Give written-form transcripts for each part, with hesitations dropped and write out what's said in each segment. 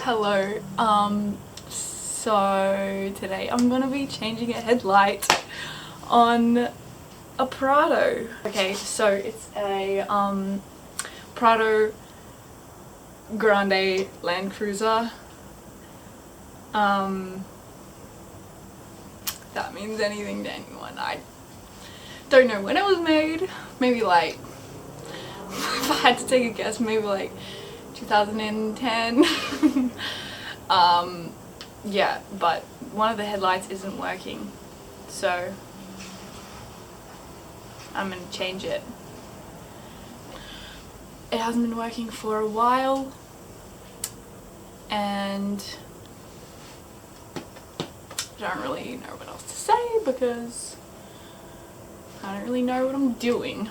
Hello, so today I'm gonna be changing a headlight on a Prado. Okay, so it's a Prado Grande Landscruiser. That means anything to anyone. I don't know when it was made. Maybe like, if I had to take a guess, maybe like 2010. Yeah, but one of the headlights isn't working, so I'm gonna change it. It hasn't been working for a while, and I don't really know what else to say because I don't really know what I'm doing.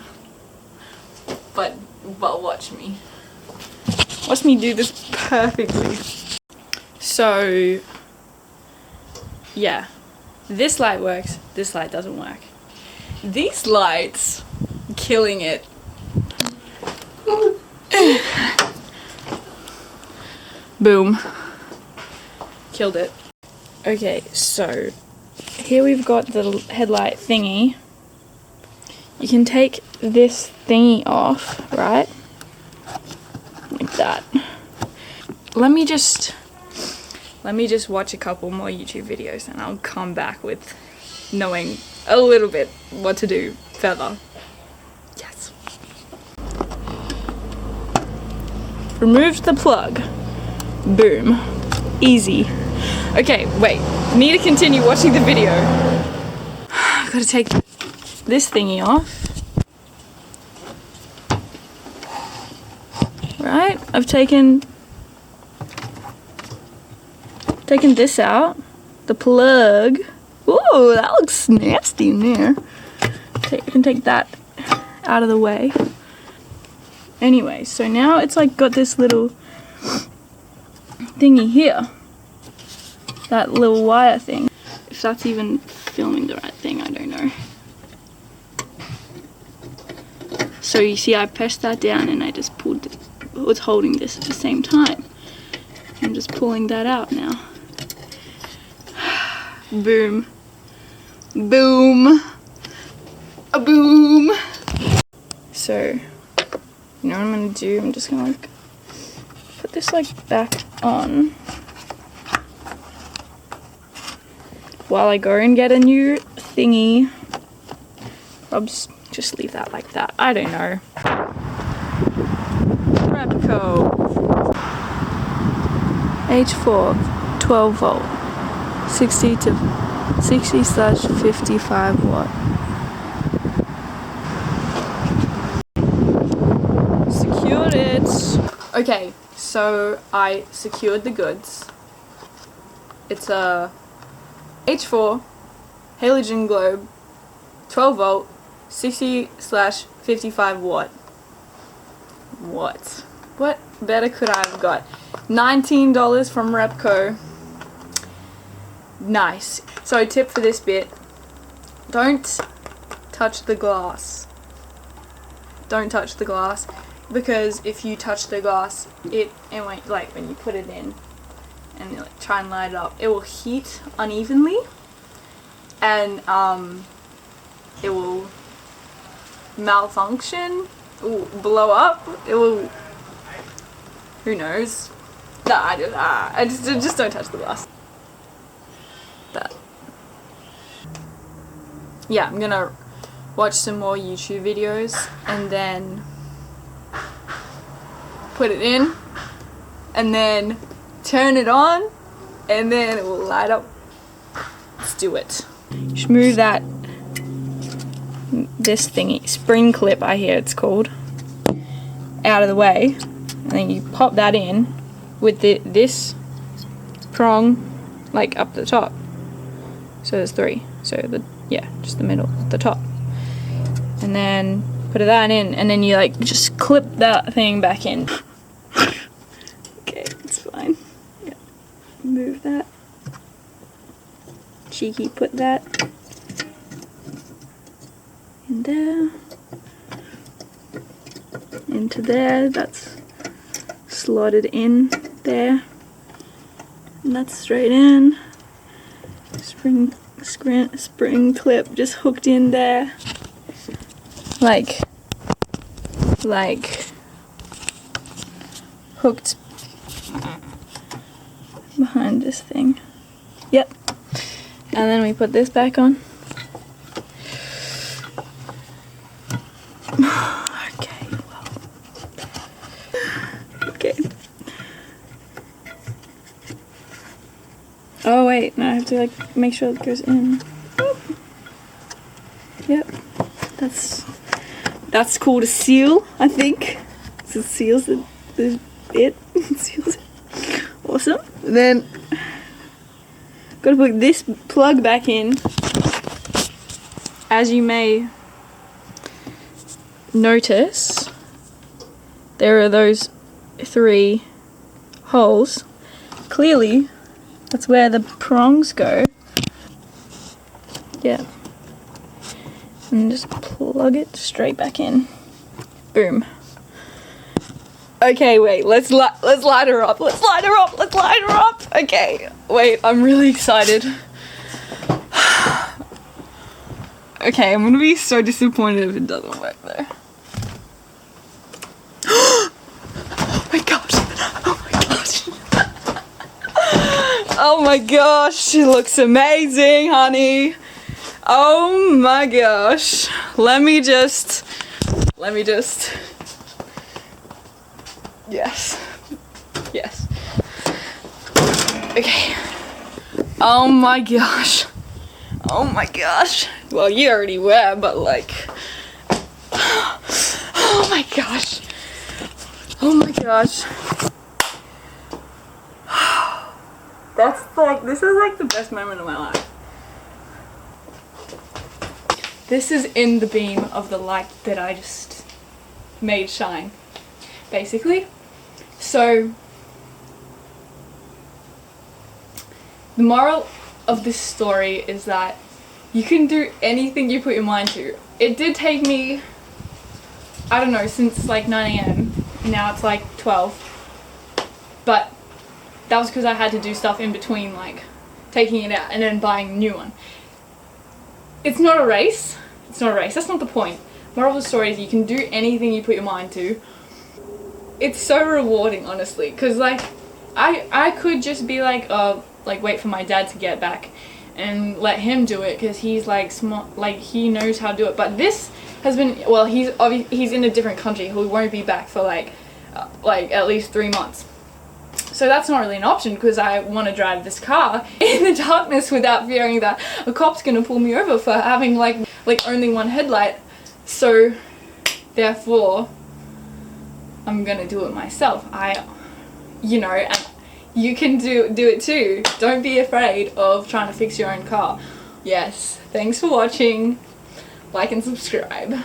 But, well, watch me. Watch me do this perfectly. So, yeah, this light works, this light doesn't work. These lights, killing it. Boom. Killed it. Okay, so here we've got the headlight thingy. You can take this thingy off, right? Like that. Let me just watch a couple more YouTube videos and I'll come back with knowing a little bit what to do further. Yes. Removed the plug. Boom. Easy. Okay, wait. Need to continue watching the video. I've got to take this thingy off. Right? I've taken this out. The plug. Ooh, that looks nasty in there. I can take that out of the way. Anyway, so now it's like got this little thingy here. That little wire thing. If that's even filming the right thing, I don't know. So you see I pressed that down and I just pulled it. I was holding this at the same time. I'm just pulling that out now. Boom. Boom. A boom. So, you know what I'm gonna do? I'm just gonna like put this like back on while I go and get a new thingy. I'll just leave that like that. I don't know. H4 12 volt 60/55 watt. Secured it. Okay, so I secured the goods. It's a H4 halogen globe 12 volt 60/55 watt. What better could I have got? $19 from Repco. Nice. So tip for this bit, don't touch the glass. Don't touch the glass, because if you touch the glass, it won't, like when you put it in and you like try and light it up, it will heat unevenly and it will malfunction, it will blow up, it will, who knows. I just don't touch the glass. That. Yeah, I'm gonna watch some more YouTube videos and then put it in and then turn it on and then it will light up. Let's do it. Just move this thingy, spring clip I hear it's called, out of the way, and then you pop that in with this prong like up the top. So there's 3. So just the middle, the top. And then put that in and then you like just clip that thing back in. Okay, it's fine. Yeah. Move that. Cheeky, put that in there. Into there, that's slotted in there. And that's straight in. Spring clip just hooked in there. Like hooked behind this thing. Yep. And then we put this back on. Okay, well. Okay. Oh wait, no, I have to like make sure it goes in. Yep. That's called a seal, I think. So it seals it. Seals it. Awesome. Then gotta put this plug back in. As you may notice, there are those 3 holes. Clearly, that's where the prongs go. Yeah. And just plug it straight back in. Boom. Okay, wait, let's light her up. Let's light her up. Let's light her up. Okay, wait, I'm really excited. Okay, I'm gonna be so disappointed if it doesn't work though. Oh my gosh. Oh my gosh. Oh my gosh, it looks amazing, honey. Oh my gosh. Let me just. Yes. Yes. Okay. Oh my gosh. Oh my gosh. Well, you already were, but like. Oh my gosh. Oh my gosh. That's like, this is like the best moment of my life. This is in the beam of the light that I just made shine, basically. So, the moral of this story is that you can do anything you put your mind to. It did take me, I don't know, since like 9 AM. Now it's like 12. But that was because I had to do stuff in between, like taking it out and then buying a new one. It's not a race. It's not a race. That's not the point. Moral of the story is you can do anything you put your mind to. It's so rewarding, honestly, because like I could just be like wait for my dad to get back and let him do it because he's like smart, like he knows how to do it. But this has been, well, he's in a different country. He won't be back for like at least 3 months. So that's not really an option because I want to drive this car in the darkness without fearing that a cop's gonna pull me over for having like only one headlight. So therefore I'm gonna do it myself. And you can do it too. Don't be afraid of trying to fix your own car. Yes, thanks for watching. Like and subscribe.